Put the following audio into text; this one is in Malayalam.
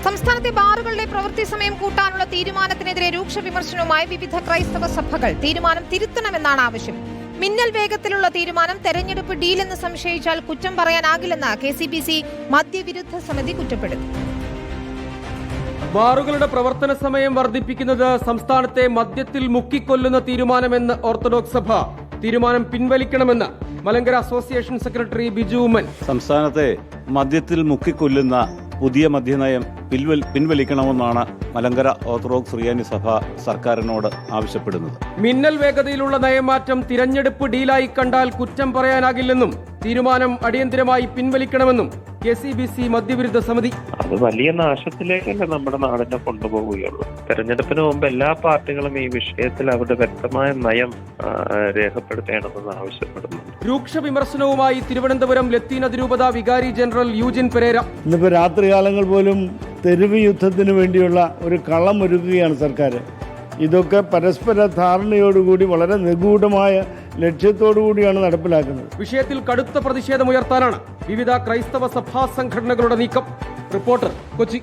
സംസ്ഥാനത്തെ ബാറുകളുടെ പ്രവൃത്തി സമയം കൂട്ടാനുള്ള തീരുമാനത്തിനെതിരെ രൂക്ഷ വിമർശനവുമായി വിവിധ ക്രൈസ്തവ സഭകൾ. തീരുമാനം തിരുത്തണമെന്നാണ് ആവശ്യം. മിന്നൽ വേഗത്തിലുള്ള തീരുമാനം തെരഞ്ഞെടുപ്പ് ഡീലെന്ന് സംശയിച്ചാൽ കുറ്റം പറയാനാകില്ലെന്ന് KCBC മദ്യവിരുദ്ധ സമിതി കുറ്റപ്പെടുത്തി. ബാറുകളുടെ പ്രവർത്തന സമയം വർദ്ധിപ്പിക്കുന്നത് സംസ്ഥാനത്തെ മദ്യത്തിൽ മുക്കിക്കൊല്ലുന്ന തീരുമാനമെന്ന് ഓർത്തഡോക്സ് സഭ. തീരുമാനം പിൻവലിക്കണമെന്ന് മലങ്കര അസോസിയേഷൻ സെക്രട്ടറി ബിജു ഉമ്മൻ. സംസ്ഥാനത്തെ മദ്യത്തിൽ മുക്കിക്കൊല്ലുന്ന പുതിയ മദ്യനയം പിൻവലിക്കണമെന്നാണ് മലങ്കര ഓർത്തഡോക്സ് സുറിയാനി സഭ സർക്കാരിനോട് ആവശ്യപ്പെടുന്നത്. മിന്നൽ വേഗതയിലുള്ള നയമാറ്റം തിരഞ്ഞെടുപ്പ് ഡീലായി കണ്ടാൽ കുറ്റം പറയാനാകില്ലെന്നും തീരുമാനം അടിയന്തരമായി പിൻവലിക്കണമെന്നും KCBC മദ്യവിരുദ്ധ സമിതി. അത് വലിയ നാശത്തിലേക്കല്ല നമ്മുടെ നാടിനെ കൊണ്ടുപോവുകയുള്ളൂ. തെരഞ്ഞെടുപ്പിന് മുമ്പ് എല്ലാ പാർട്ടികളും ഈ വിഷയത്തിൽ അവരുടെ വ്യക്തമായ നയം രേഖപ്പെടുത്തേണ്ടതെന്ന് ആവശ്യപ്പെടുന്നു. രൂക്ഷ വിമർശനവുമായി തിരുവനന്തപുരം ലത്തീൻ അതിരൂപത വികാരി ജനറൽ യൂജിൻ പെരേര. ഇന്നിപ്പോൾ രാത്രികാലങ്ങൾ പോലും തെരുവ് യുദ്ധത്തിന് വേണ്ടിയുള്ള ഒരു കളമൊരുക്കുകയാണ് സർക്കാർ. ഇതൊക്കെ പരസ്പര ധാരണയോടുകൂടി വളരെ നിഗൂഢമായ ലക്ഷ്യത്തോടുകൂടിയാണ് നടപ്പിലാക്കുന്നത്. വിഷയത്തിൽ കടുത്ത പ്രതിഷേധമുയർത്താനാണ് വിവിധ ക്രൈസ്തവ സഭാ സംഘടനകളുടെ നീക്കം. റിപ്പോർട്ടർ, കൊച്ചി.